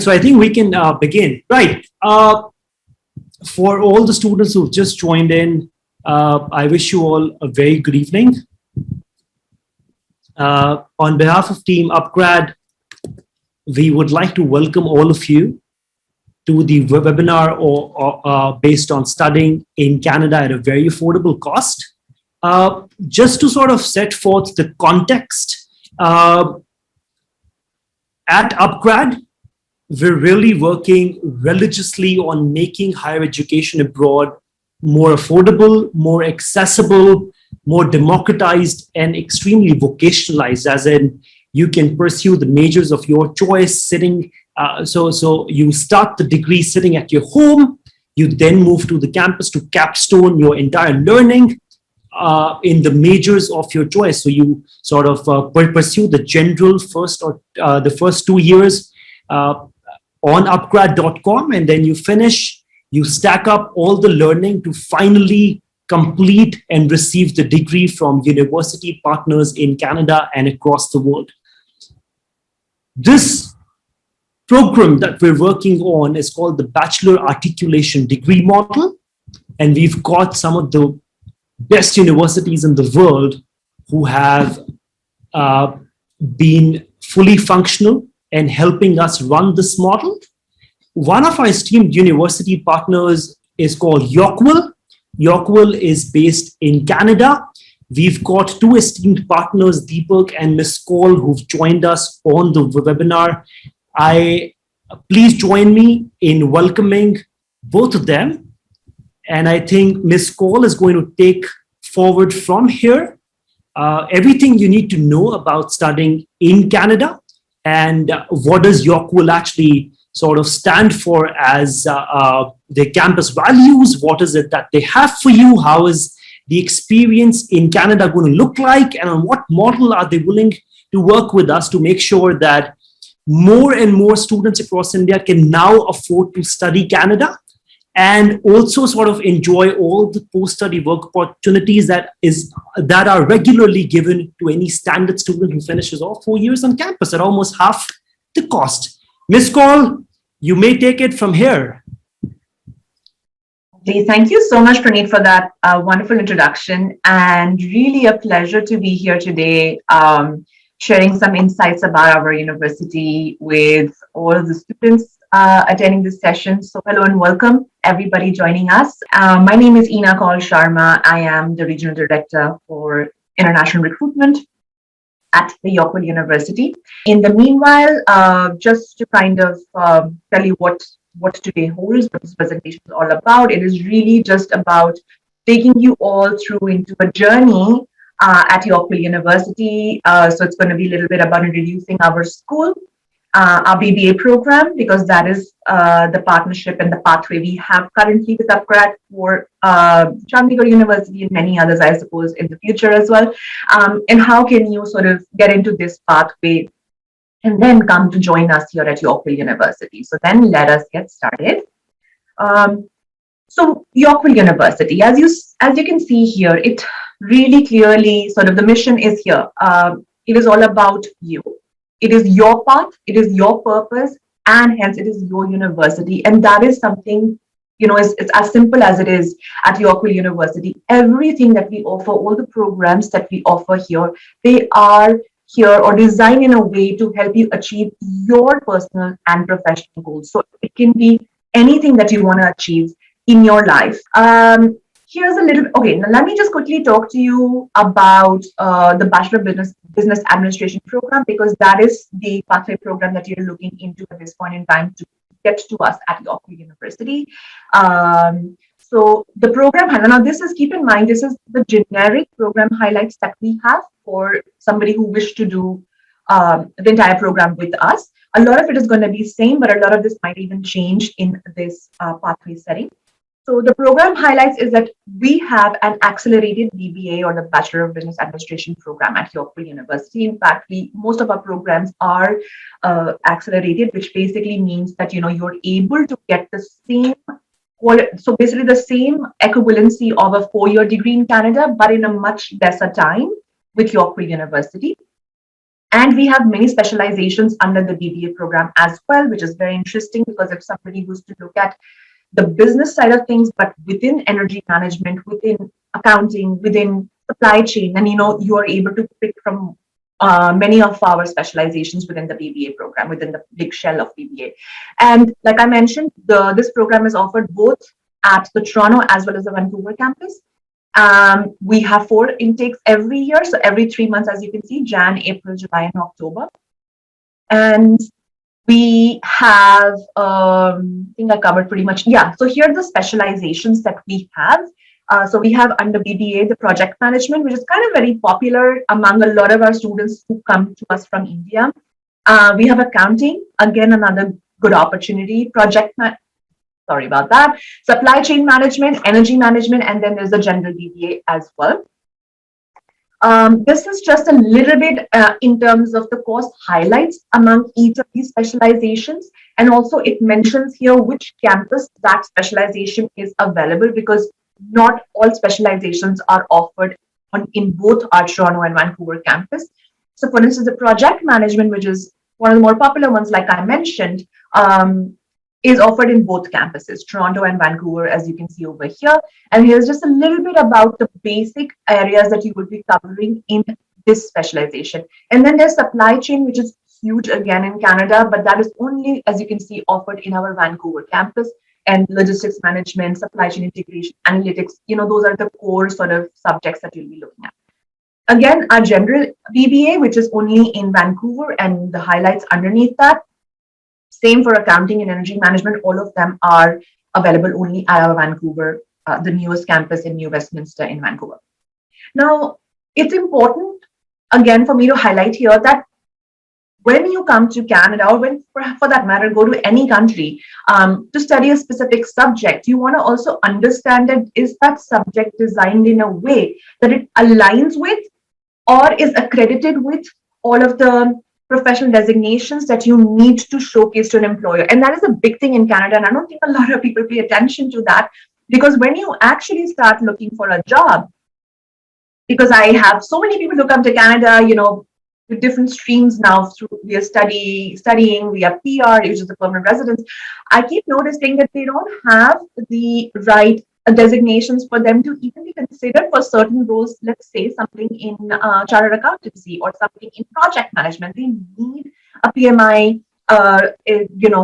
so I think we can begin. Right. For all the students who've just joined in, I wish you all a very good evening. On behalf of Team upGrad, we would like to welcome all of you to the webinar based on studying in Canada at a very affordable cost. Just to sort of set forth the context, at upGrad, we're really working religiously on making higher education abroad more affordable, more accessible, more democratized, and extremely vocationalized, as in you can pursue the majors of your choice sitting. So you start the degree sitting at your home, you then move to the campus to capstone your entire learning in the majors of your choice. So you sort of pursue the general the first 2 years on upgrad.com, and then you finish, you stack up all the learning to finally complete and receive the degree from university partners in Canada and across the world. This program that we're working on is called the Bachelor Articulation degree model, and we've got some of the best universities in the world who have been fully functional and helping us run this model. One of our esteemed university partners is called Yorkville. Yorkville is based in Canada. We've got two esteemed partners, Deepak and Miss Cole, who've joined us on the webinar. Please join me in welcoming both of them. And I think Miss Cole is going to take forward from here everything you need to know about studying in Canada, and what does Yorkville actually sort of stand for as their campus values. What is it that they have for you? How is the experience in Canada going to look like? And on what model are they willing to work with us to make sure that more and more students across India can now afford to study Canada and also sort of enjoy all the post-study work opportunities that are regularly given to any standard student who finishes all 4 years on campus at almost half the cost. Ms. Cole, you may take it from here. Okay, thank you so much, Praneet, for that wonderful introduction, and really a pleasure to be here today, sharing some insights about our university with all of the students attending this session. So hello and welcome everybody joining us. My name is Ina Kaul Sharma. I am the Regional Director for International Recruitment at the Yorkville University. In the meanwhile, just to kind of tell you what today holds, what this presentation is all about, it is really just about taking you all through into a journey at Yorkville University. So it's going to be a little bit about introducing our school, our BBA program, because that is the partnership and the pathway we have currently with upGrad for Chandigarh University and many others, I suppose, in the future as well. And how can you sort of get into this pathway and then come to join us here at Yorkville University. So then let us get started. So Yorkville University, as you can see here, it really clearly sort of the mission is here. It is all about you. It is your path, it is your purpose, and hence it is your university. And that is something, it's as simple as it is at Yorkville University. Everything that we offer, all the programs that we offer here, they are here or designed in a way to help you achieve your personal and professional goals. So it can be anything that you want to achieve in your life. Here's a little, okay, now let me just quickly talk to you about the Bachelor Business Administration program, because that is the pathway program that you're looking into at this point in time to get to us at Yorkville University. So the program, now this is, keep in mind, this is the generic program highlights that we have for somebody who wish to do the entire program with us. A lot of it is going to be same, but a lot of this might even change in this pathway setting. So the program highlights is that we have an accelerated BBA, or the Bachelor of Business Administration program at Yorkville University. In fact, most of our programs are accelerated, which basically means that you're able to get the same so basically the same equivalency of a 4-year degree in Canada, but in a much lesser time with Yorkville University. And we have many specializations under the BBA program as well, which is very interesting because if somebody who's to look at the business side of things, but within energy management, within accounting, within supply chain, and you are able to pick from many of our specializations within the BBA program, within the big shell of BBA. And like I mentioned, this program is offered both at the Toronto as well as the Vancouver campus. We have 4 intakes every year. So every 3 months, as you can see, Jan, April, July, and October. And we have, I think I covered pretty much. Yeah, so here are the specializations that we have. So we have under BBA, the project management, which is kind of very popular among a lot of our students who come to us from India. We have accounting, again, another good opportunity. Sorry about that. Supply chain management, energy management, and then there's a general BBA as well. This is just a little bit in terms of the course highlights among each of these specializations. And also it mentions here which campus that specialization is available, because not all specializations are offered in both our Toronto and Vancouver campus. So for instance, the project management, which is one of the more popular ones, like I mentioned, is offered in both campuses, Toronto and Vancouver, as you can see over here. And here's just a little bit about the basic areas that you will be covering in this specialization. And then there's supply chain, which is huge again in Canada, but that is only, as you can see, offered in our Vancouver campus. And logistics management, supply chain integration, analytics, those are the core sort of subjects that you'll be looking at. Again, our general BBA, which is only in Vancouver, and the highlights underneath that. Same for accounting and energy management. All of them are available only at our Vancouver, the newest campus in New Westminster in Vancouver. Now, it's important, again, for me to highlight here that when you come to Canada, or when, for that matter, go to any country to study a specific subject, you want to also understand that is that subject designed in a way that it aligns with or is accredited with all of the professional designations that you need to showcase to an employer. And that is a big thing in Canada. And I don't think a lot of people pay attention to that, because when you actually start looking for a job, because I have so many people who come to Canada, with different streams now, through we are studying, we have PR, which is the permanent residence. I keep noticing that they don't have the right designations for them to even be considered for certain roles. Let's say something in chartered accountancy or something in project management. They need a PMI,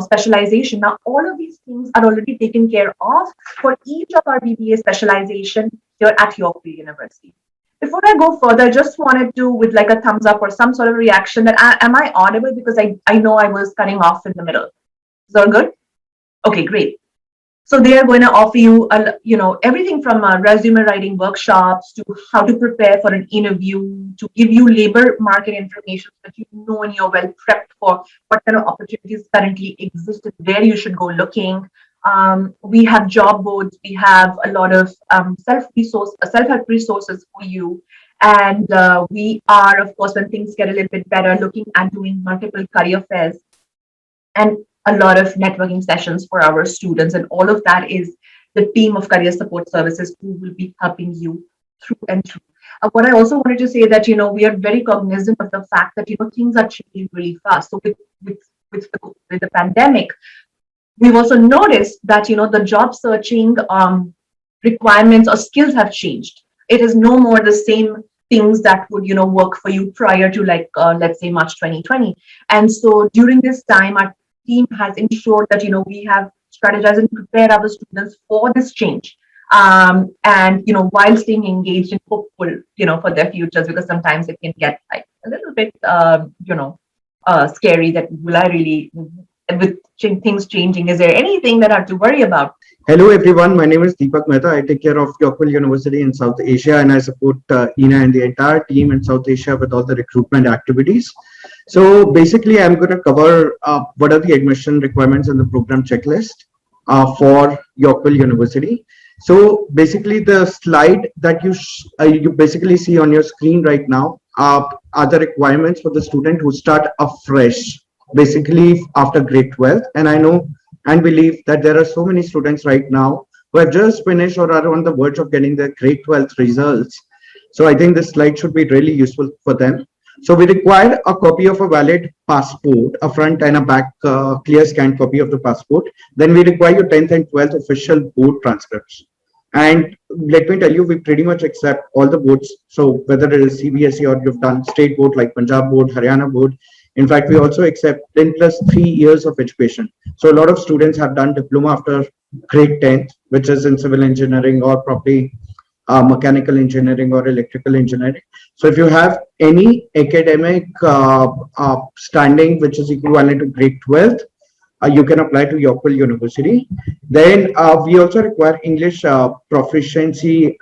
specialization. Now, all of these things are already taken care of for each of our BBA specialization here at Yorkville University. Before I go further, I just wanted to, with like a thumbs up or some sort of reaction, that am I audible? Because I know I was cutting off in the middle. Is that good? Okay, great. So they are going to offer you, everything from resume writing workshops to how to prepare for an interview, to give you labor market information so that you know and you're well prepped for what kind of opportunities currently exist and where you should go looking. We have job boards. We have a lot of self-help resources for you. And we are, of course, when things get a little bit better, looking at doing multiple career fairs and a lot of networking sessions for our students. And all of that is the team of career support services who will be helping you through and through. What I also wanted to say that, we are very cognizant of the fact that, things are changing really fast. So with the pandemic, we've also noticed that, the job searching requirements or skills have changed. It is no more the same things that would, work for you prior to let's say March 2020. And so during this time, our team has ensured that, we have strategized and prepared our students for this change. And, while staying engaged and hopeful, for their futures, because sometimes it can get like a little bit, scary that will I really, with things changing, is there anything that I have to worry about? Hello everyone, my name is Deepak Mehta. I take care of Yorkville University in South Asia, and I support Ina and the entire team in South Asia with all the recruitment activities. So basically, I'm going to cover what are the admission requirements and the program checklist for Yorkville University. So basically, the slide that you basically see on your screen right now are the requirements for the student who start afresh, basically after grade 12. And I know and believe that there are so many students right now who have just finished or are on the verge of getting their grade 12 results. So I think this slide should be really useful for them. So we require a copy of a valid passport, a front and a back clear scanned copy of the passport. Then we require your 10th and 12th official board transcripts. And let me tell you, we pretty much accept all the boards. So whether it is CBSE or you've done state board like Punjab board, Haryana board. In fact, we also accept 10 plus 3 years of education. So a lot of students have done diploma after grade 10th, which is in civil engineering or probably mechanical engineering or electrical engineering. So if you have any academic standing which is equivalent to grade 12th, you can apply to Yorkville University. Then we also require English proficiency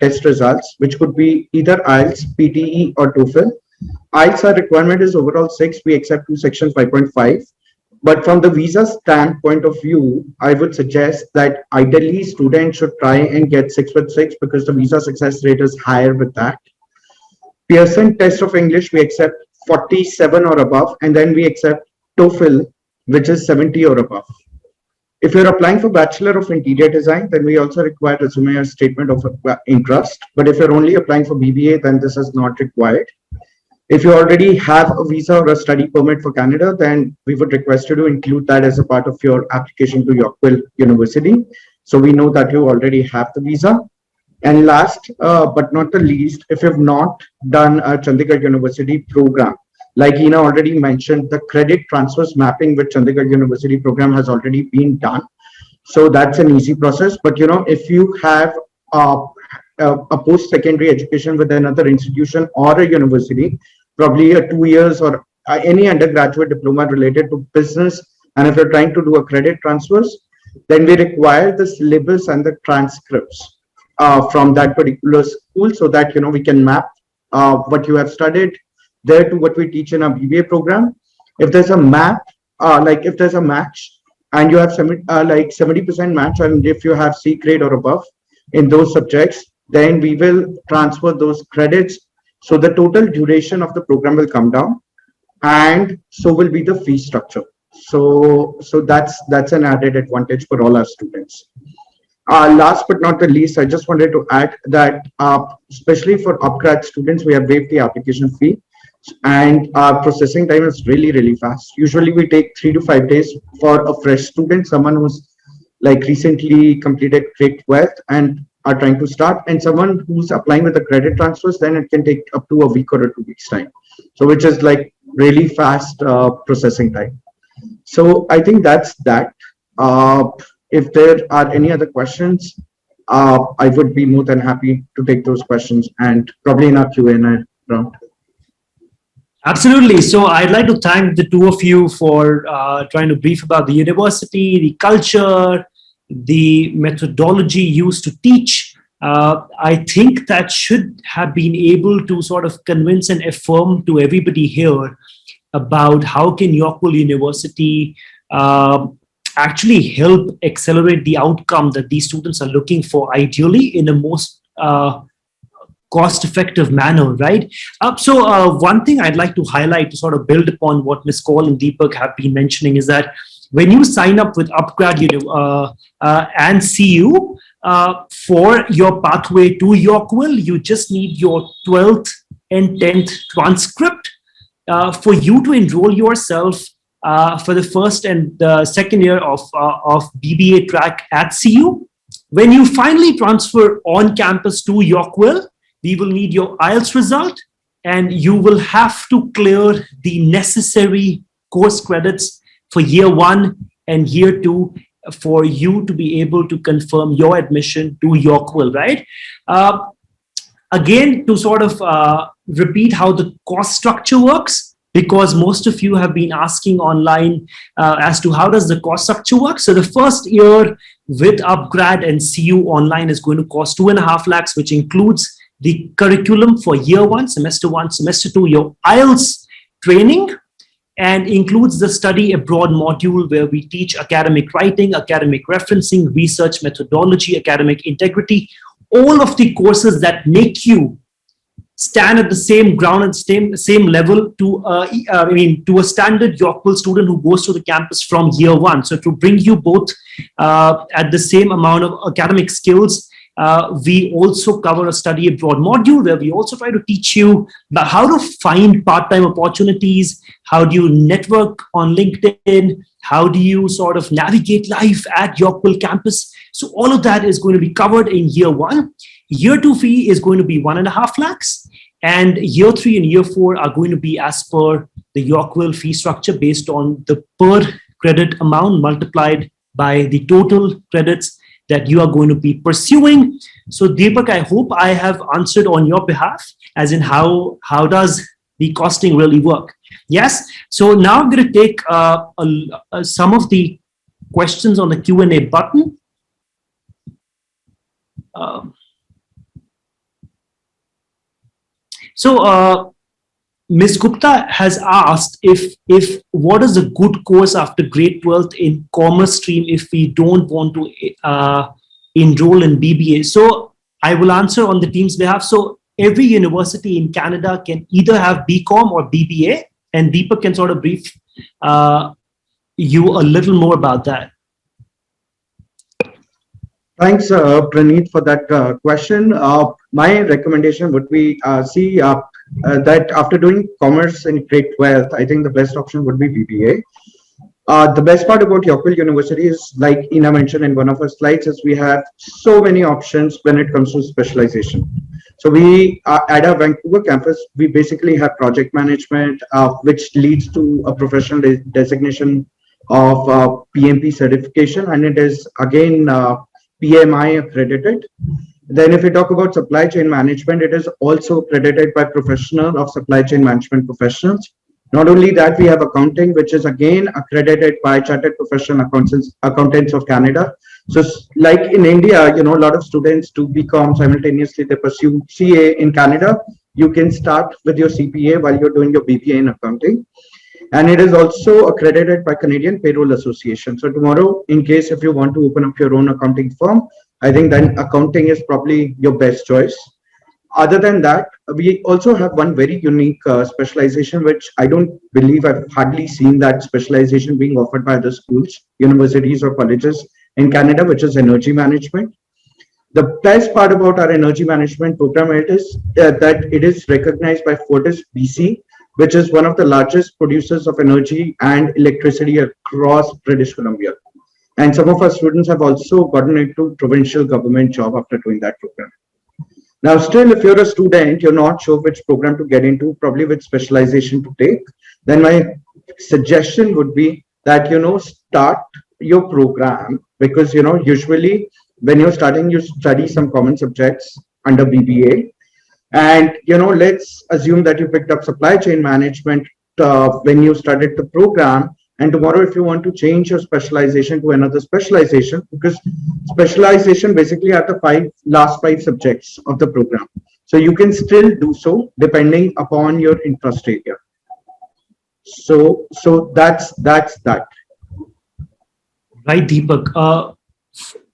test results, which could be either IELTS, PTE or TOEFL. IELTS, our requirement is overall 6. We accept to section 5.5. But from the visa standpoint of view, I would suggest that ideally students should try and get 6 with 6 because the visa success rate is higher with that. Pearson test of English, we accept 47 or above, and then we accept TOEFL, which is 70 or above. If you're applying for Bachelor of Interior Design, then we also require resume or statement of interest. But if you're only applying for BBA, then this is not required. If you already have a visa or a study permit for Canada, then we would request you to include that as a part of your application to Yorkville University. So we know that you already have the visa. And last but not the least, if you've not done a Chandigarh University program, like Ina already mentioned, the credit transfers mapping with Chandigarh University program has already been done. So that's an easy process. But if you have a post-secondary education with another institution or a university, probably a 2 years or any undergraduate diploma related to business, and if you're trying to do a credit transfers, then we require the syllabus and the transcripts from that particular school so that we can map what you have studied there to what we teach in our BBA program. If there's a map, like if there's a match and you have 70% match, and if you have C grade or above in those subjects, then we will transfer those credits. So the total duration of the program will come down, and so will be the fee structure. So that's an added advantage for all our students. Last but not the least, I just wanted to add that especially for upgrad students, we have waived the application fee, and our processing time is really, really fast. Usually we take 3 to 5 days for a fresh student, someone who's like recently completed grade 12 and are trying to start, and someone who's applying with the credit transfers, then it can take up to a week or 2 weeks time. So which is like really fast processing time. So I think that's that. If there are any other questions, I would be more than happy to take those questions and probably in our Q&A round. Absolutely. So I'd like to thank the two of you for trying to brief about the university, the culture, the methodology used to teach. I think that should have been able to sort of convince and affirm to everybody here about how can Yorkville University actually help accelerate the outcome that these students are looking for, ideally in a most cost-effective manner, right? So one thing I'd like to highlight to sort of build upon what Ms. Kaul and Deepak have been mentioning is that when you sign up with upGrad and CU for your pathway to Yorkville, you just need your 12th and 10th transcript for you to enroll yourself for the first and the second year of BBA track at CU. When you finally transfer on campus to Yorkville, we will need your IELTS result, and you will have to clear the necessary course credits for year 1 and year 2 for you to be able to confirm your admission to Yorkville, right? Again, to sort of repeat how the cost structure works, because most of you have been asking online as to how does the cost structure work. So the first year with upGrad and CU online is going to cost 2.5 lakhs, which includes the curriculum for year 1, semester 1, semester 2, your IELTS training, and includes the study abroad module where we teach academic writing, academic referencing, research methodology, academic integrity, all of the courses that make you stand at the same ground and same level to to a standard Yorkville student who goes to the campus from year 1. So to bring you both at the same amount of academic skills We also cover a study abroad module where we also try to teach you about how to find part-time opportunities, how do you network on LinkedIn, how do you sort of navigate life at Yorkville campus. So all of that is going to be covered in year 1. Year 2 fee is going to be 1.5 lakhs, and year 3 and year 4 are going to be as per the Yorkville fee structure based on the per credit amount multiplied by the total credits that you are going to be pursuing. So Deepak, I hope I have answered on your behalf, as in how does the costing really work? Yes. So now I'm going to take some of the questions on the Q&A button. Ms. Gupta has asked if what is a good course after grade 12th in commerce stream if we don't want to enroll in BBA. So I will answer on the team's behalf. So every university in Canada can either have BCom or BBA, and Deepak can sort of brief you a little more about that. Thanks, Praneeth, for that question. My recommendation would be that after doing commerce in grade 12th, I think the best option would be BBA. The best part about Yorkville University is, like Ina mentioned in one of her slides, is we have so many options when it comes to specialization. So we at our Vancouver campus, we basically have project management, which leads to a professional designation of PMP certification, and it is again PMI accredited. Then if we talk about supply chain management, it is also accredited by professional of supply chain management professionals. Not only that, we have accounting, which is again accredited by Chartered Professional Accountants of Canada. So like in India, a lot of students do BCom simultaneously, they pursue CA in Canada. You can start with your CPA while you're doing your BBA in accounting. And it is also accredited by Canadian Payroll Association. So tomorrow, in case if you want to open up your own accounting firm, I think then accounting is probably your best choice. Other than that, we also have one very unique specialization, which I don't believe I've hardly seen that specialization being offered by other schools, universities or colleges in Canada, which is energy management. The best part about our energy management program is that it is recognized by Fortis BC, which is one of the largest producers of energy and electricity across British Columbia. And some of our students have also gotten into provincial government job after doing that program. Now, still, if you're a student, you're not sure which program to get into, probably which specialization to take, then my suggestion would be that, start your program, because, usually when you're starting, you study some common subjects under BBA. And, let's assume that you picked up supply chain management when you started the program. And tomorrow, if you want to change your specialization to another specialization, because specialization basically are the last five subjects of the program. So you can still do so depending upon your interest area. So that's that. Right, Deepak.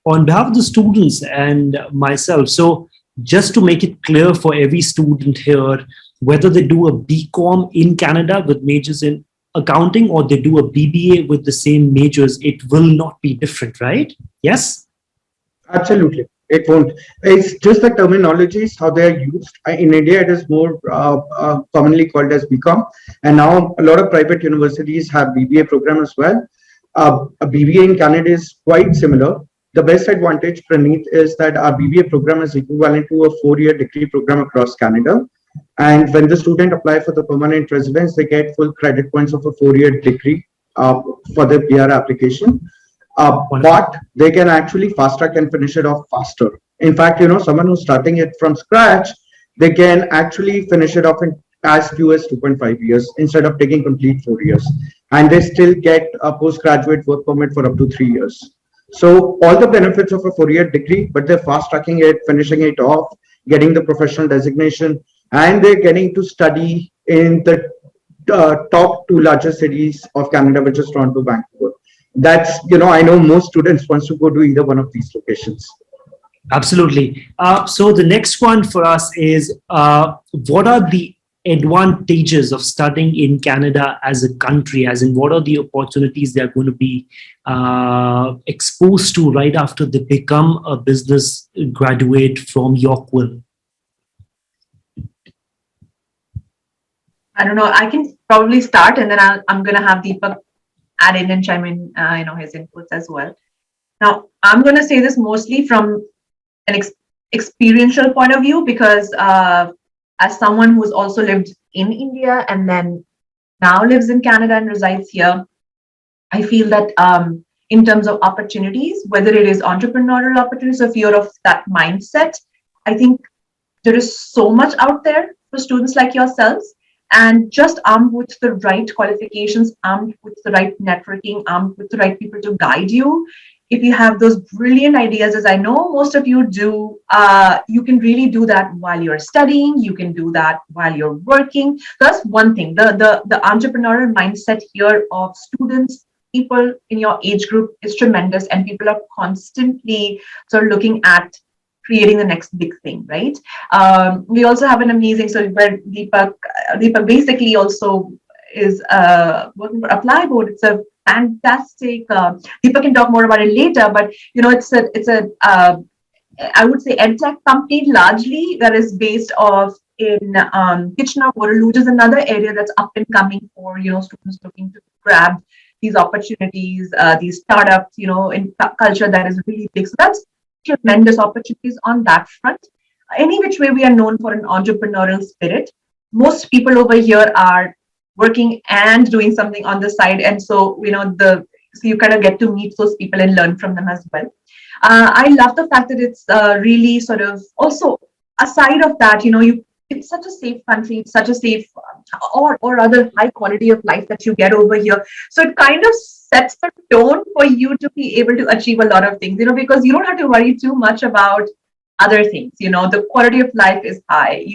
On behalf of the students and myself, so just to make it clear for every student here, whether they do a BCom in Canada with majors in accounting or they do a BBA with the same majors, it will not be different, right? Yes? Absolutely. It won't. It's just the terminologies, how they are used. In India, it is more commonly called as BCom. And now a lot of private universities have BBA program as well. A BBA in Canada is quite similar. The best advantage, Praneeth, is that our BBA program is equivalent to a 4-year degree program across Canada. And when the student apply for the permanent residence, they get full credit points of a 4-year degree for the PR application. But they can actually fast track and finish it off faster. In fact, someone who's starting it from scratch, they can actually finish it off in as few as 2.5 years instead of taking complete 4 years. And they still get a postgraduate work permit for up to 3 years. So all the benefits of a 4-year degree, but they're fast tracking it, finishing it off, getting the professional designation, and they're getting to study in the top 2 largest cities of Canada, which is Toronto, Vancouver. That's, I know most students wants to go to either one of these locations. Absolutely. So the next one for us is, what are the advantages of studying in Canada as a country, as in what are the opportunities they're going to be exposed to right after they become a business graduate from Yorkville? I don't know. I can probably start, and then I'm going to have Deepak add in and chime in, his inputs as well. Now, I'm going to say this mostly from an experiential point of view, because as someone who's also lived in India and then now lives in Canada and resides here, I feel that in terms of opportunities, whether it is entrepreneurial opportunities or fear of that mindset, I think there is so much out there for students like yourselves. And just armed with the right qualifications, armed with the right networking, armed with the right people to guide you, if you have those brilliant ideas, as I know most of you do, you can really do that while you're studying. You can do that while you're working. That's one thing. The entrepreneurial mindset here of students, people in your age group is tremendous, and people are constantly sort of looking at creating the next big thing, right? We also have an amazing, so where Deepak basically also is working for Apply Board. It's a fantastic, Deepak can talk more about it later, but it's a I would say edtech company largely that is based off in Kitchener-Waterloo, which is another area that's up and coming for students looking to grab these opportunities, these startups, in culture that is really big. So that's tremendous opportunities on that front. Any which way we are known for an entrepreneurial spirit. Most people over here are working and doing something on the side, and so so you kind of get to meet those people and learn from them as well. I love the fact that it's really sort of also aside of that, it's such a safe country, it's such a safe or other high quality of life that you get over here. So it kind of sets the tone for you to be able to achieve a lot of things, because you don't have to worry too much about other things. The quality of life is high.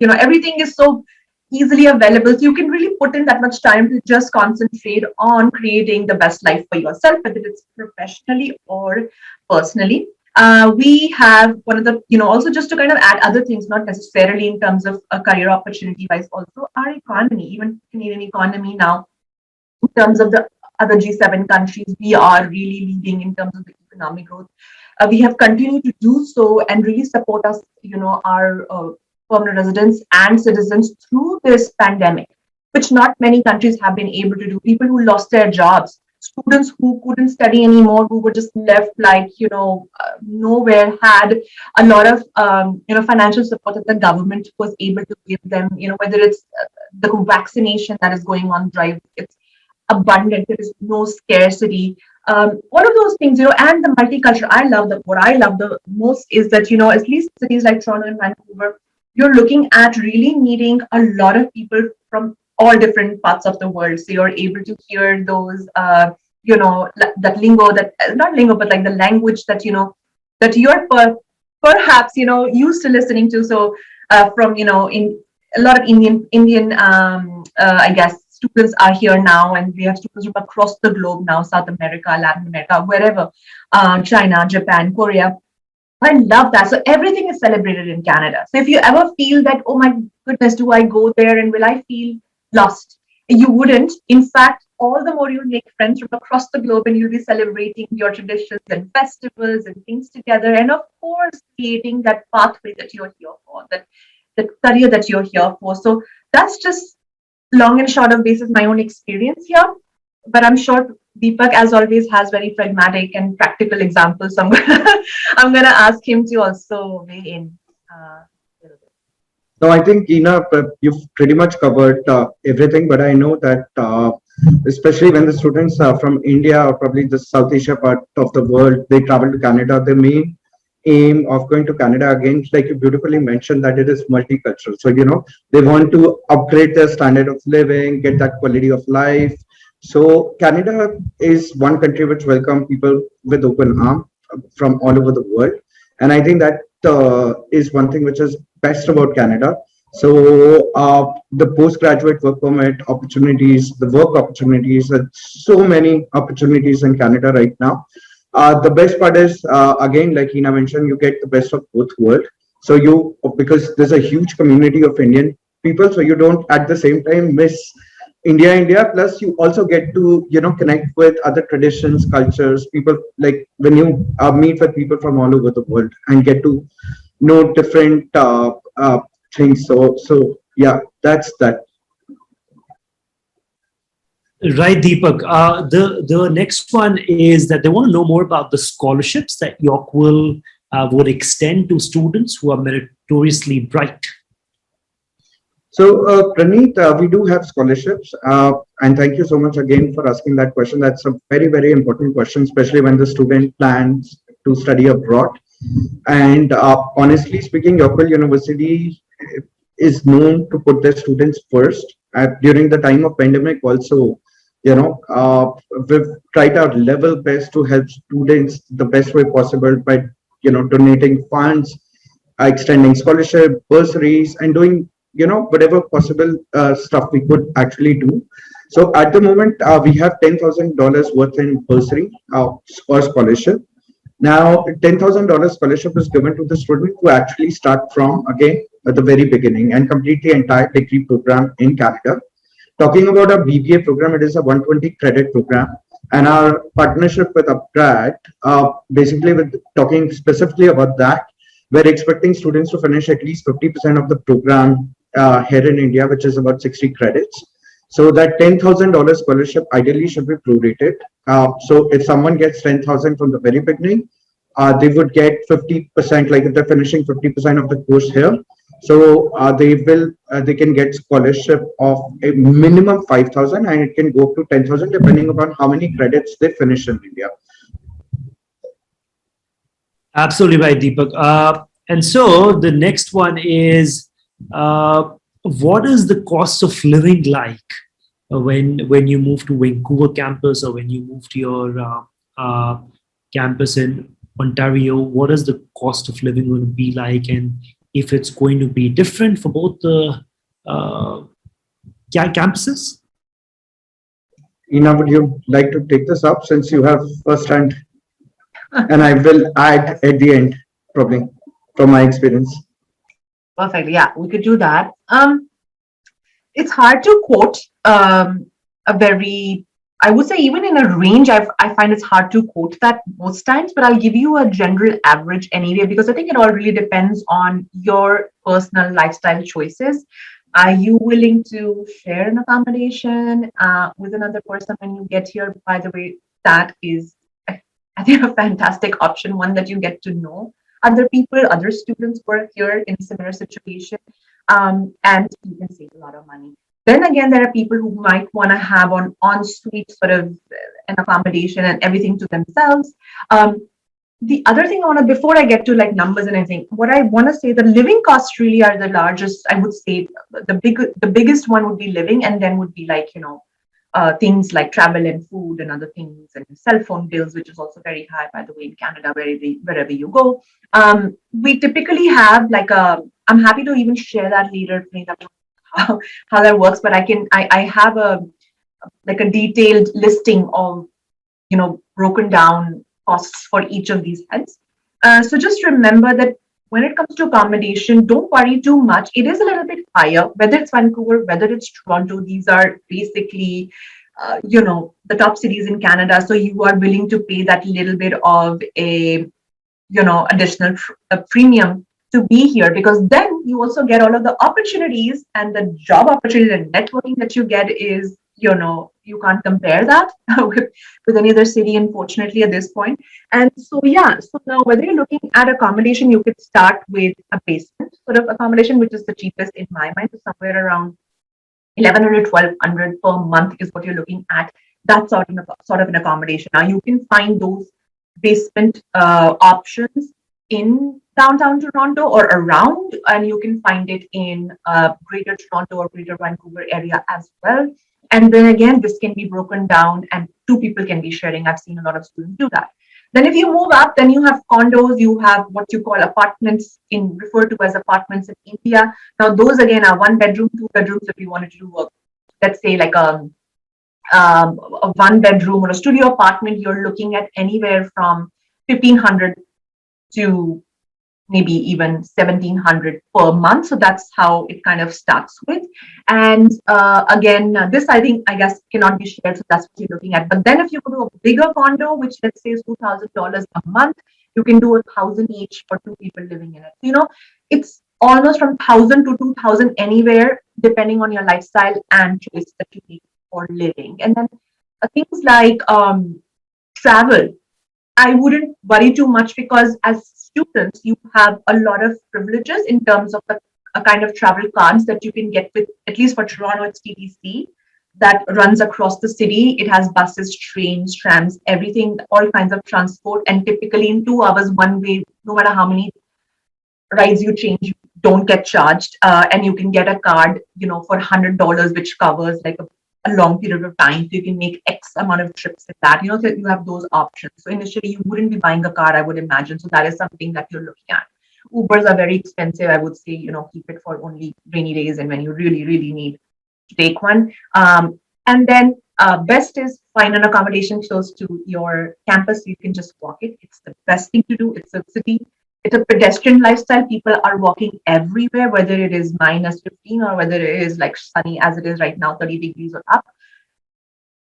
Everything is so easily available. So you can really put in that much time to just concentrate on creating the best life for yourself, whether it's professionally or personally. We have one of the, also just to kind of add other things, not necessarily in terms of a career opportunity wise, also our economy, even Canadian economy now, in terms of the other G7 countries, we are really leading in terms of the economic growth. We have continued to do so and really support us, our permanent residents and citizens through this pandemic, which not many countries have been able to do. People who lost their jobs, students who couldn't study anymore, who were just left nowhere, had a lot of financial support that the government was able to give them. Whether it's the vaccination that is going on drive, it's abundant. There is no scarcity. All of those things, and the multicultural. What I love the most is that at least cities like Toronto and Vancouver, you're looking at really meeting a lot of people from all different parts of the world. So you're able to hear those, that lingo, that not lingo, but like the language that, that you're perhaps, used to listening to. So from, in a lot of Indian, I guess, students are here now, and we have students from across the globe now, South America, Latin America, wherever, China, Japan, Korea. I love that. So everything is celebrated in Canada. So if you ever feel that, oh my goodness, do I go there and will I feel lost? You wouldn't. In fact, all the more you'll make friends from across the globe, and you'll be celebrating your traditions and festivals and things together. And of course, creating that pathway that you're here for, that career that you're here for. So that's just long and short of basis my own experience here. But I'm sure Deepak, as always, has very pragmatic and practical examples. So I'm gonna ask him to also weigh in. No, I think, Ina, you've pretty much covered everything, but I know that especially when the students are from India or probably the South Asia part of the world, they travel to Canada, the main aim of going to Canada, again, like you beautifully mentioned, that it is multicultural. So, they want to upgrade their standard of living, get that quality of life. So Canada is one country which welcomes people with open arms from all over the world. And I think that is one thing which is best about Canada. So the postgraduate work permit opportunities, the work opportunities, so many opportunities in Canada right now. The best part is, again, like Hina mentioned, you get the best of both worlds. So because there's a huge community of Indian people, so you don't at the same time miss India. Plus, you also get to connect with other traditions, cultures, people. Like when you meet with people from all over the world and get to know different things. So yeah, that's that. Right, Deepak. The next one is that they want to know more about the scholarships that Yorkville would extend to students who are meritoriously bright. So, Praneeth, we do have scholarships, and thank you so much again for asking that question. That's a very, very important question, especially when the student plans to study abroad. And honestly speaking, Yorkville University is known to put their students first. During the time of pandemic, also, we've tried our level best to help students the best way possible by, donating funds, extending scholarship, bursaries, and doing, whatever possible stuff we could actually do. So at the moment, we have $10,000 worth in bursary or scholarship. Now, $10,000 scholarship is given to the student who actually start from, again, at the very beginning and complete the entire degree program in Canada. Talking about our BBA program, it is a 120 credit program. And our partnership with upGrad, basically with talking specifically about that, we're expecting students to finish at least 50% of the program here in India, which is about 60 credits. So that $10,000 scholarship ideally should be prorated. So if someone gets 10,000 from the very beginning, they would get 50%, like if they're finishing 50% of the course here. So they can get scholarship of a minimum 5,000, and it can go up to 10,000 depending upon how many credits they finish in India. Absolutely right, Deepak. And so the next one is, what is the cost of living like when you move to Vancouver campus or when you move to your campus in Ontario? What is the cost of living going to be like, and if it's going to be different for both the campuses? Ina, would you like to take this up since you have first hand? And I will add at the end, probably, from my experience. Perfect. Yeah, we could do that. It's hard to quote a very, I would say even in a range, I find it's hard to quote that most times, but I'll give you a general average anyway, because I think it all really depends on your personal lifestyle choices. Are you willing to share an accommodation with another person when you get here? By the way, that is, I think, a fantastic option, one that you get to know other people, other students who are here in a similar situation, and you can save a lot of money. Then again, there are people who might want to have on-suite sort of an accommodation and everything to themselves. The other thing I want to, before I get to like numbers and everything, what I want to say, the living costs really are the largest. I would say the biggest one would be living, and then would be like, things like travel and food and other things, and cell phone bills, which is also very high, by the way, in Canada, wherever you go. We typically have like I'm happy to even share that later, how that works, but I have a detailed listing of, broken down costs for each of these heads. So just remember that when it comes to accommodation, don't worry too much. It is a little bit higher, whether it's Vancouver, whether it's Toronto. These are basically, the top cities in Canada. So you are willing to pay that little bit of a, additional premium to be here, because then you also get all of the opportunities, and the job opportunity and networking that you get is, you can't compare that with any other city, unfortunately, at this point. And so, yeah, so now whether you're looking at accommodation, you could start with a basement sort of accommodation, which is the cheapest in my mind, so somewhere around 1,100, 1,200 per month is what you're looking at. That's sort of an accommodation. Now you can find those basement options in downtown Toronto or around, and you can find it in Greater Toronto or Greater Vancouver area as well. And then again, this can be broken down and two people can be sharing. I've seen a lot of students do that. Then if you move up, then you have condos, you have what you call apartments, referred to as apartments in India. Now those again are 1 bedroom, 2 bedrooms. If you wanted to do let's say like a 1 bedroom or a studio apartment, you're looking at anywhere from 1,500 to maybe even 1,700 per month. So that's how it kind of starts with. And again, this I guess cannot be shared. So that's what you're looking at. But then if you go to a bigger condo, which let's say is $2,000 a month, you can do 1,000 each for two people living in it. You know, it's almost from 1,000 to 2,000 anywhere, depending on your lifestyle and choice that you make for living. And then things like travel, I wouldn't worry too much, because as students, you have a lot of privileges in terms of the a kind of travel cards that you can get with, at least for Toronto, it's TTC that runs across the city. It has buses, trains, trams, everything, all kinds of transport. And typically in 2 hours, one way, no matter how many rides you change, you don't get charged. And you can get a card, you know, for $100, which covers like a long period of time. So you can make X amount of trips with that. You know, so you have those options. So initially you wouldn't be buying a car, I would imagine. So that is something that you're looking at. Ubers are very expensive. I would say, you know, keep it for only rainy days and when you really, really need to take one. And then best is find an accommodation close to your campus. You can just walk it. It's the best thing to do. It's a city. It's a pedestrian lifestyle. People are walking everywhere, whether it is -15 or whether it is like sunny as it is right now, 30 degrees or up.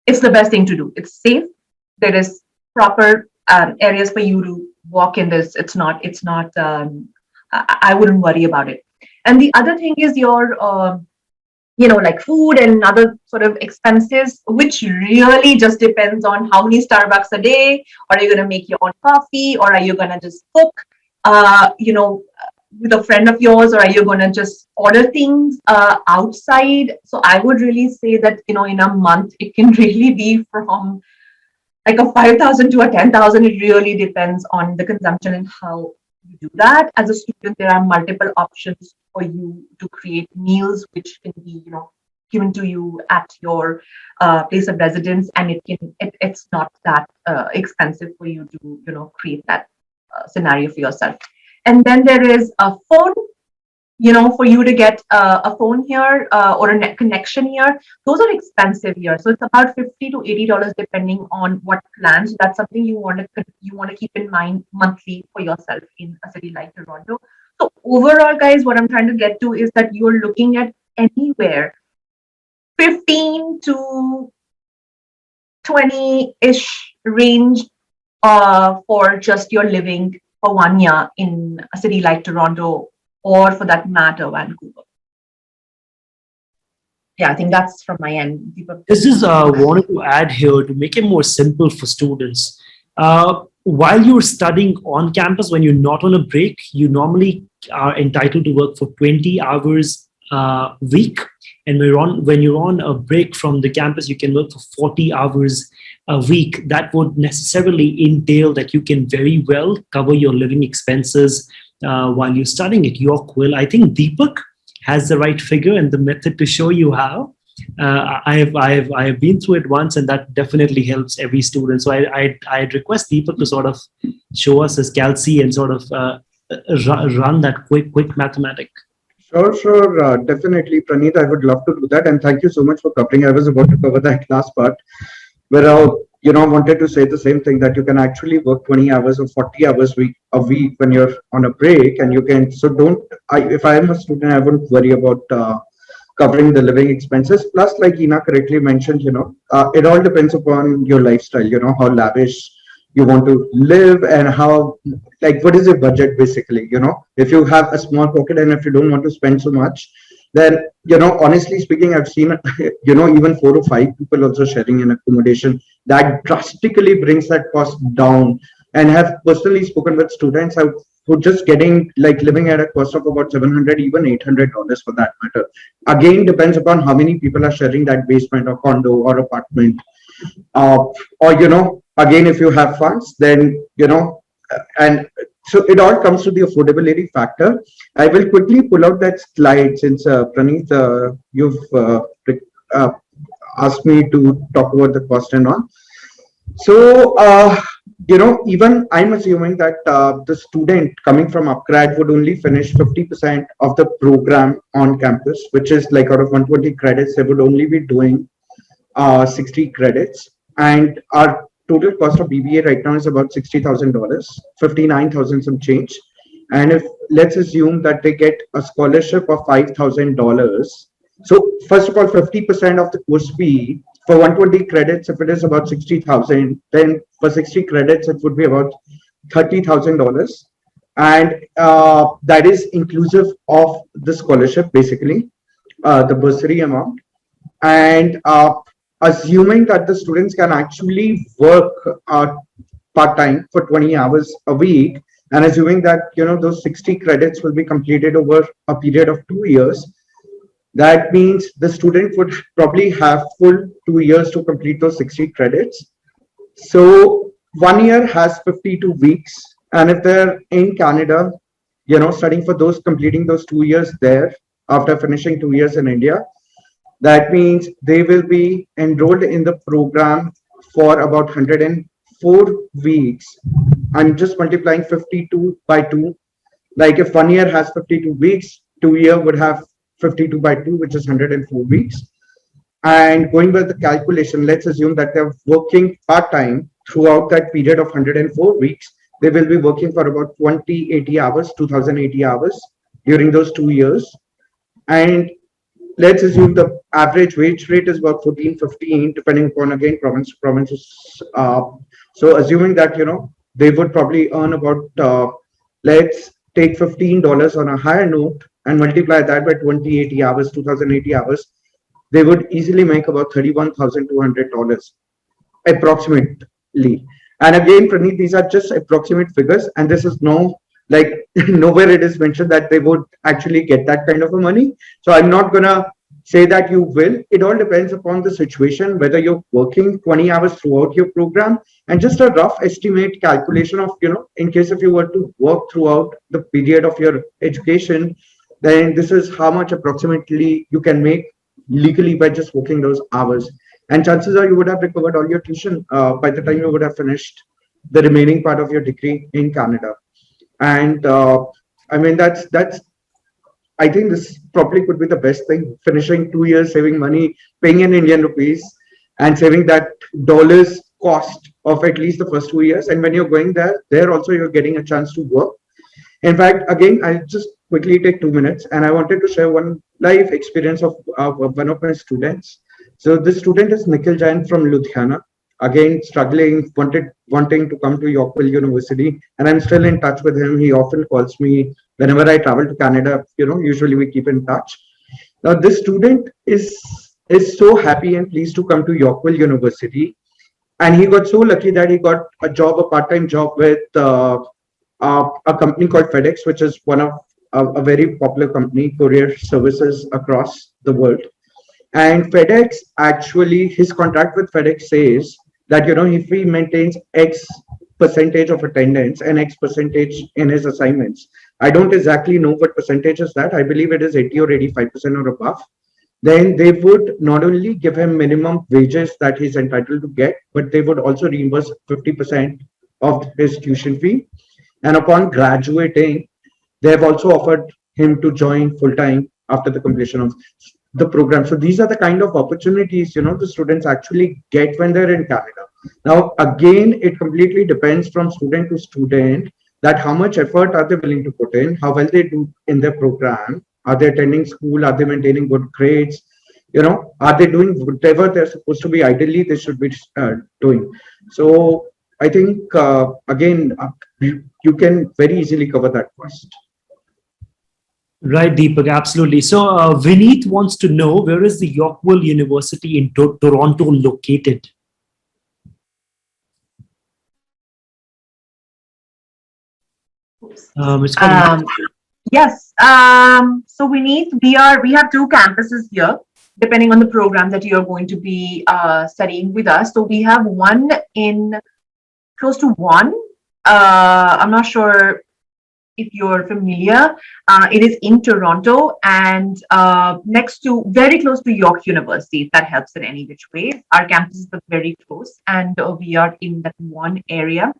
It's the best thing to do. It's safe. There is proper areas for you to walk in this. I wouldn't worry about it. And the other thing is your, you know, like food and other sort of expenses, which really just depends on how many Starbucks a day. Are you going to make your own coffee, or are you going to just cook, you know, with a friend of yours, or are you going to just order things outside? So I would really say that, you know, in a month, it can really be from like a 5,000 to a 10,000. It really depends on the consumption and how you do that. As a student, there are multiple options for you to create meals, which can be, you know, given to you at your place of residence, and it's not that expensive for you to, you know, create that scenario for yourself. And then there is a phone. You know, for you to get a phone here or a net connection here, those are expensive here. So it's about $50 to $80 depending on what plan. So that's something you want to keep in mind monthly for yourself in a city like Toronto. So overall, guys, what I'm trying to get to is that you're looking at anywhere 15 to 20-ish range for just your living for 1 year in a city like Toronto, or for that matter, Vancouver. Yeah, I think that's from my end. This is wanted to add here to make it more simple for students. While you're studying on campus, when you're not on a break, you normally are entitled to work for 20 hours a week. And when you're on a break from the campus, you can work for 40 hours a week. That would necessarily entail that you can very well cover your living expenses while you're studying at Yorkville. I think Deepak has the right figure and the method to show you how. I have been through it once, and that definitely helps every student. So I'd request Deepak to sort of show us his calci and sort of run that quick mathematic. Sure, definitely, Praneeth. I would love to do that, and thank you so much for covering. I was about to cover that last part, where I wanted to say the same thing, that you can actually work 20 hours or 40 hours a week when you're on a break, and you can. So if I am a student, I wouldn't worry about covering the living expenses. Plus, like Ina correctly mentioned, it all depends upon your lifestyle. How lavish you want to live, and how, like, what is your budget basically. If you have a small pocket and if you don't want to spend so much, then honestly speaking, I've seen even 4 or 5 people also sharing an accommodation. That drastically brings that cost down, and have personally spoken with students who just getting, like, living at a cost of about $700, even $800 for that matter. Again, depends upon how many people are sharing that basement or condo or apartment, or again, if you have funds, then and so it all comes to the affordability factor. I will quickly pull out that slide, since Praneeth, you've asked me to talk about the cost and all. So even I'm assuming that the student coming from upGrad would only finish 50% of the program on campus, which is like out of 120 credits, they would only be doing 60 credits. And our total cost of BBA right now is about $60,000, 59,000 some change. And if let's assume that they get a scholarship of $5,000. So first of all, 50% of the course fee for 120 credits, if it is about 60,000, then for 60 credits, it would be about $30,000. And that is inclusive of the scholarship, basically, the bursary amount. And assuming that the students can actually work part-time for 20 hours a week, and assuming that those 60 credits will be completed over a period of 2 years, that means the student would probably have full 2 years to complete those 60 credits. So 1 year has 52 weeks, and if they're in Canada, studying for those, completing those 2 years there after finishing 2 years in India, that means they will be enrolled in the program for about 104 weeks. I'm just multiplying 52 by 2. Like if 1 year has 52 weeks, 2 year would have 52 by 2, which is 104 weeks. And going by the calculation, let's assume that they're working part-time throughout that period of 104 weeks. They will be working for about 2080 hours, 2080 hours during those 2 years. And let's assume the average wage rate is about 14-15, depending upon, again, province to provinces. So assuming that, they would probably earn about, let's take $15 on a higher note and multiply that by 2080 hours, 2080 hours, they would easily make about $31,200 approximately. And again, Praneeth, these are just approximate figures, and this is nowhere it is mentioned that they would actually get that kind of a money. So I'm not gonna say that you will. It all depends upon the situation, whether you're working 20 hours throughout your program, and just a rough estimate calculation of, in case if you were to work throughout the period of your education, then this is how much approximately you can make legally by just working those hours. And chances are you would have recovered all your tuition by the time you would have finished the remaining part of your degree in Canada. And I mean, I think this probably could be the best thing, finishing 2 years, saving money, paying in Indian rupees, and saving that dollars cost of at least the first 2 years. And when you're going there also you're getting a chance to work. In fact, again, I'll just quickly take 2 minutes, and I wanted to share one life experience of one of my students. So this student is Nikhil Jain from Ludhiana. Again, struggling, wanting to come to Yorkville University, and I'm still in touch with him. He often calls me whenever I travel to Canada. Usually we keep in touch. Now, this student is so happy and pleased to come to Yorkville University, and he got so lucky that he got a part-time job with a company called FedEx, which is one of a very popular company, courier services across the world. And FedEx, actually, his contract with FedEx says that, if he maintains X percentage of attendance and X percentage in his assignments, I don't exactly know what percentage is that. I believe it is 80 or 85% or above. Then they would not only give him minimum wages that he's entitled to get, but they would also reimburse 50% of his tuition fee. And upon graduating, they have also offered him to join full-time after the completion of the program. So these are the kind of opportunities, the students actually get when they're in Canada. Now, again, it completely depends from student to student that how much effort are they willing to put in, how well they do in their program, are they attending school, are they maintaining good grades, are they doing whatever they're supposed to be, ideally they should be doing. So I think, again, you can very easily cover that cost. Right, Deepak, absolutely. So Vineet wants to know, where is the Yorkville University in Toronto located? Yes. So Vineet, we have two campuses here, depending on the program that you're going to be studying with us. So we have one in close to one. I'm not sure if you're familiar. It is in Toronto and very close to York University, if that helps in any which way. Our campuses are very close, and we are in that one area.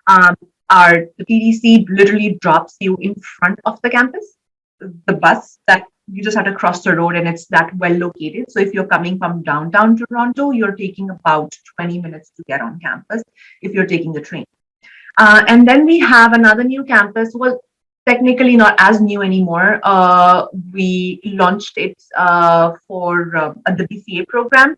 The PDC literally drops you in front of the campus. The bus that you just have to cross the road, and it's that well located. So if you're coming from downtown Toronto, you're taking about 20 minutes to get on campus if you're taking the train. And then we have another new campus. Well, technically not as new anymore. We launched it for the BCA program,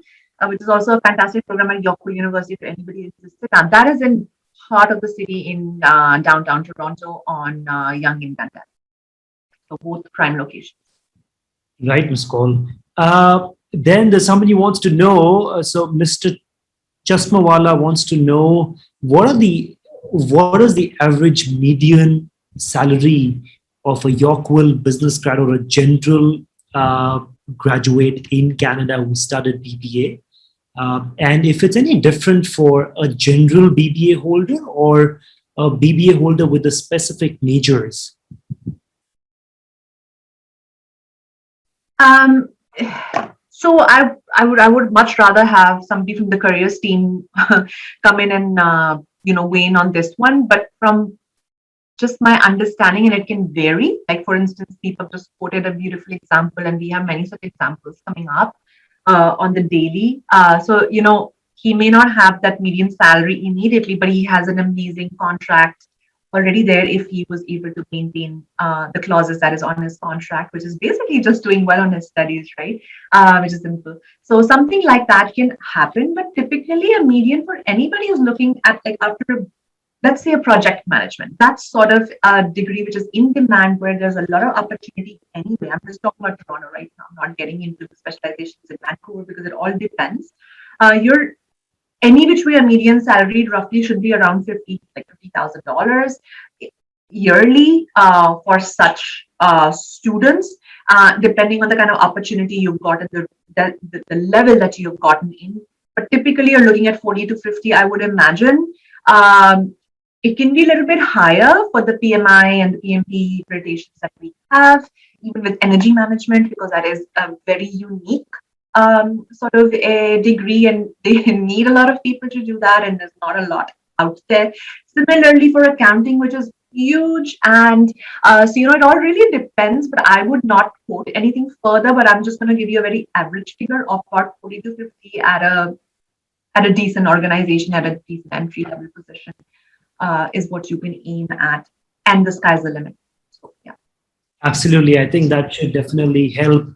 which is also a fantastic program at Yorkville University for anybody interested. And that is in heart of the city in downtown Toronto on Yonge and Dundas. So both prime locations. Right, Ms. Kaul. Then there's somebody who wants to know, so Mr. Chasmawala wants to know, what is the average median salary of a Yorkville business grad or a general graduate in Canada who studied BBA? And if it's any different for a general BBA holder or a BBA holder with the specific majors? So I would much rather have somebody from the careers team come in and weigh in on this one. But from just my understanding, and it can vary. Like for instance, Deepak just quoted a beautiful example, and we have many such examples coming up on the daily. So he may not have that median salary immediately, but he has an amazing contract already there if he was able to maintain the clauses that is on his contract, which is basically just doing well on his studies, right? Which is simple. So something like that can happen, but typically a median for anybody who's looking at like after, let's say a project management, that's sort of a degree which is in demand where there's a lot of opportunity anyway. I'm just talking about Toronto right now, not getting into the specializations in Vancouver because it all depends. You're any which way a median salary roughly should be around $50,000 yearly for such students, depending on the kind of opportunity you've got and the level that you've gotten in. But typically, you're looking at 40 to 50, I would imagine. It can be a little bit higher for the PMI and the PMP accreditations that we have, even with energy management, because that is a very unique sort of a degree, and they need a lot of people to do that, and there's not a lot out there. Similarly for accounting, which is huge, and so it all really depends, but I would not quote anything further, but I'm just going to give you a very average figure of about 40 to 50 at a decent organization, at a decent entry level position is what you can aim at, and the sky's the limit. So yeah, absolutely. I think that should definitely help.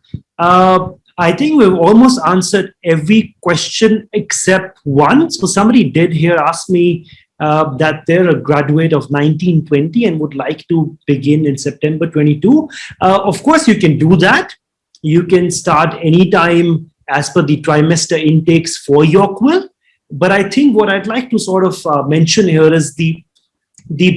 I think we've almost answered every question except one. So somebody did here ask me that they're a graduate of 1920 and would like to begin in September 22. Of course, you can do that. You can start anytime as per the trimester intakes for Yorkville. But I think what I'd like to sort of mention here is the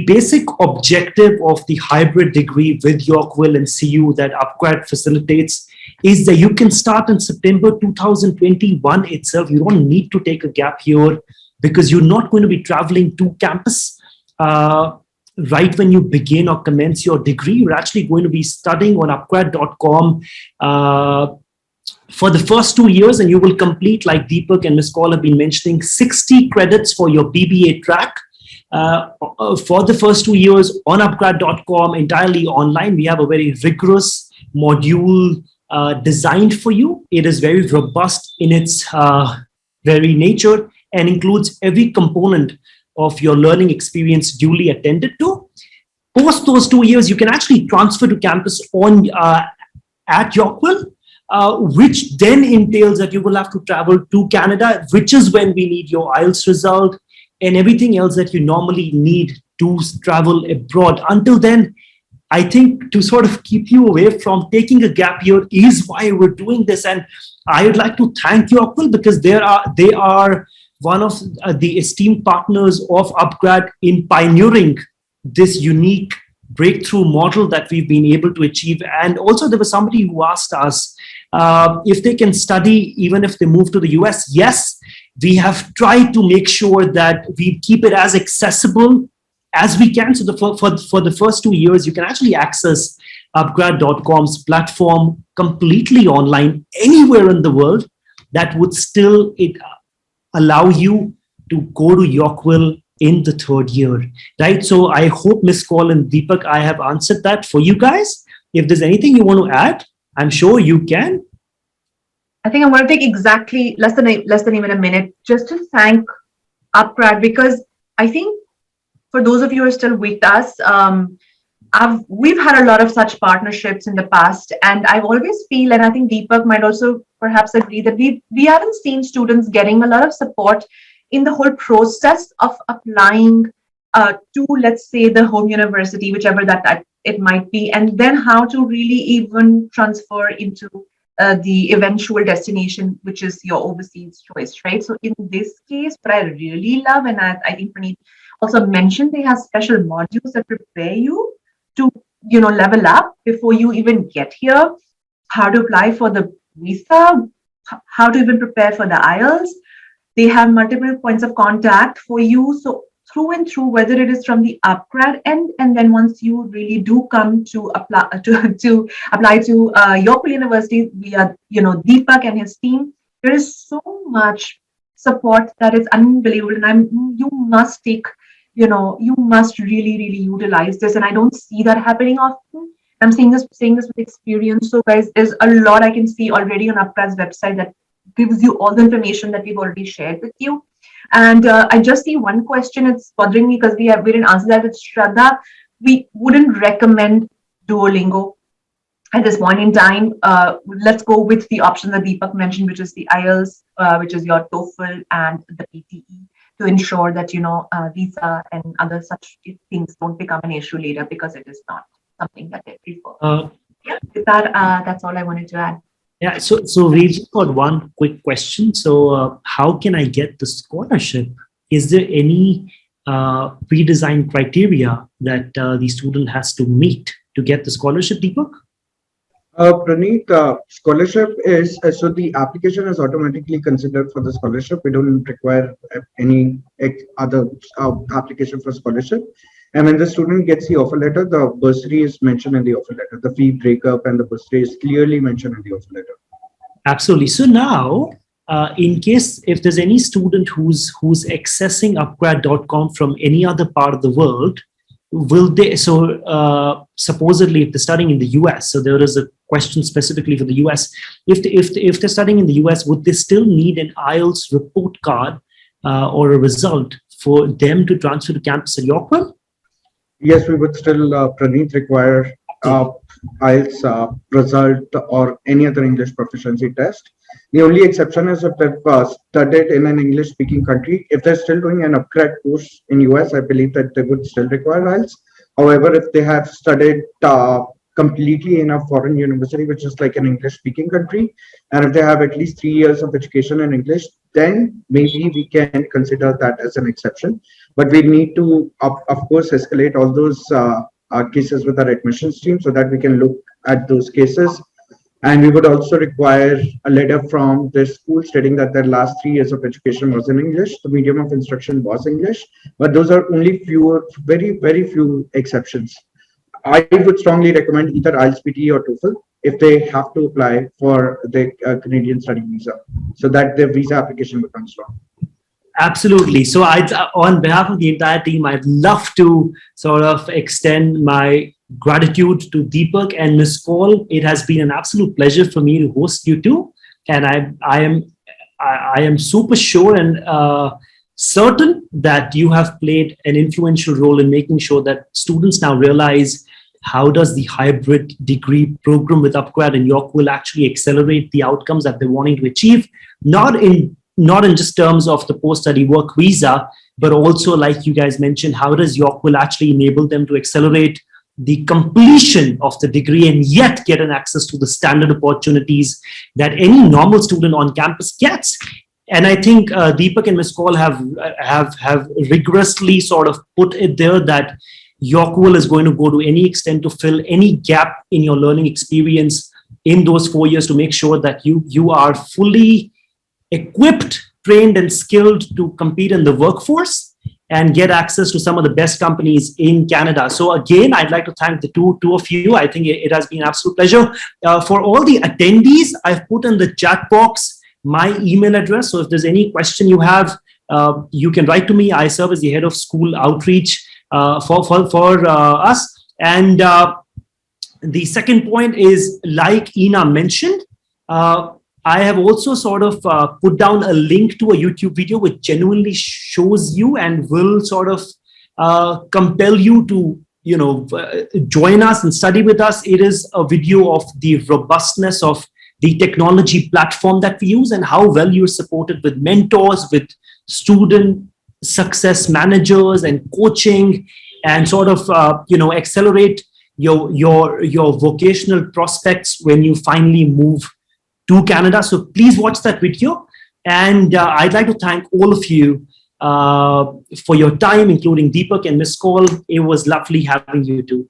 basic objective of the hybrid degree with Yorkville and CU that upGrad facilitates is that you can start in September 2021 itself. You don't need to take a gap year because you're not going to be traveling to campus right when you begin or commence your degree. You're actually going to be studying on upgrad.com for the first 2 years, and you will complete, like Deepak and Ms. Kaul have been mentioning, 60 credits for your BBA track. For the first 2 years on upgrad.com, entirely online. We have a very rigorous module designed for you. It is very robust in its very nature and includes every component of your learning experience duly attended to. Post those 2 years, you can actually transfer to campus on at Yorkville, which then entails that you will have to travel to Canada, which is when we need your IELTS result and everything else that you normally need to travel abroad. Until then, I think to sort of keep you away from taking a gap year is why we're doing this. And I would like to thank Yorkville because they are one of the esteemed partners of upGrad in pioneering this unique breakthrough model that we've been able to achieve. And also there was somebody who asked us if they can study even if they move to the US. Yes, we have tried to make sure that we keep it as accessible as we can. So for the first 2 years, you can actually access upgrad.com's platform completely online anywhere in the world. That would still allow you to go to Yorkville in the third year, right? So I hope Ms. Kaul and Deepak, I have answered that for you guys. If there's anything you want to add, I'm sure you can. I think I'm going to take exactly less than even a minute just to thank upGrad, because I think for those of you who are still with us, we've had a lot of such partnerships in the past, and I've always feel, and I think Deepak might also perhaps agree, that we haven't seen students getting a lot of support in the whole process of applying to, let's say, the home university, whichever that it might be, and then how to really even transfer into the eventual destination, which is your overseas choice, right? So in this case, what I really love, and I think Praneet also mentioned, they have special modules that prepare you to, level up before you even get here, how to apply for the visa, how to even prepare for the IELTS. They have multiple points of contact for you. So through and through, whether it is from the upgrad end, and then once you really do come to apply to apply to Yorkville University via, Deepak and his team, there is so much support that is unbelievable, and you must take, you must really, really utilize this. And I don't see that happening often. I'm saying this with experience. So guys, there's a lot I can see already on upgrad's website that gives you all the information that we've already shared with you. And I just see one question. It's bothering me because we didn't answer that. It's Shraddha. We wouldn't recommend Duolingo at this point in time. Let's go with the option that Deepak mentioned, which is the IELTS, which is your TOEFL and the PTE, to ensure that, visa and other such things don't become an issue later, because it is not something that they prefer. With that, that's all I wanted to add. Yeah, so we just got one quick question. So how can I get the scholarship? Is there any pre-designed criteria that the student has to meet to get the scholarship, Deepak? Praneet, scholarship is, so the application is automatically considered for the scholarship. We don't require any other application for scholarship. And when the student gets the offer letter, the bursary is mentioned in the offer letter. The fee breakup and the bursary is clearly mentioned in the offer letter. Absolutely. So now, in case if there's any student who's accessing upgrad.com from any other part of the world, will they, so supposedly if they're studying in the US, so there is a question specifically for the US, if they're studying in the US, would they still need an IELTS report card or a result for them to transfer to campus at Yorkville? Yes, we would still, Praneet, require IELTS result or any other English proficiency test. The only exception is if they've studied in an English-speaking country. If they're still doing an upgrad course in US, I believe that they would still require IELTS. However, if they have studied completely in a foreign university, which is like an English-speaking country, and if they have at least 3 years of education in English, then maybe we can consider that as an exception. But we need to, of course, escalate all those cases with our admissions team so that we can look at those cases. And we would also require a letter from the school stating that their last 3 years of education was in English. The medium of instruction was English, but those are only very, very few exceptions. I would strongly recommend either IELTS, PTE or TOEFL if they have to apply for the Canadian study visa, so that their visa application becomes strong. Absolutely. So on behalf of the entire team, I'd love to sort of extend my gratitude to Deepak and Ms. Kaul. It has been an absolute pleasure for me to host you two. And I am super sure and certain that you have played an influential role in making sure that students now realize how does the hybrid degree program with upGrad and Yorkville actually accelerate the outcomes that they're wanting to achieve, not in just terms of the post-study work visa, but also, like you guys mentioned, how does Yorkville actually enable them to accelerate the completion of the degree and yet get an access to the standard opportunities that any normal student on campus gets. And I think Deepak and Ms. Kaul have rigorously sort of put it there that Yorkville is going to go to any extent to fill any gap in your learning experience in those 4 years to make sure that you are fully equipped, trained, and skilled to compete in the workforce and get access to some of the best companies in Canada. So again, I'd like to thank the two of you. I think it has been an absolute pleasure. For all the attendees, I've put in the chat box my email address. So if there's any question you have, you can write to me. I serve as the head of school outreach for us. And the second point is, like Ina mentioned, I have also sort of put down a link to a YouTube video which genuinely shows you and will sort of compel you to, join us and study with us. It is a video of the robustness of the technology platform that we use and how well you're supported with mentors, with student success managers and coaching, and sort of accelerate your vocational prospects when you finally move to Canada. So please watch that video. And I'd like to thank all of you for your time, including Deepak and Miss Cole. It was lovely having you too.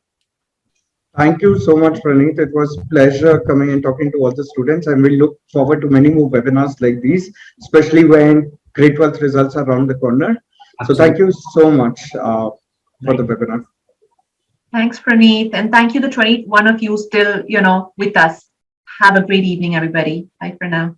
Thank you so much, Praneeth. It was a pleasure coming and talking to all the students, and we look forward to many more webinars like these, especially when grade 12 results are around the corner. Absolutely. So thank you so much for the webinar. Thanks, Praneeth. And thank you to 21 of you still, with us. Have a great evening, everybody. Bye for now.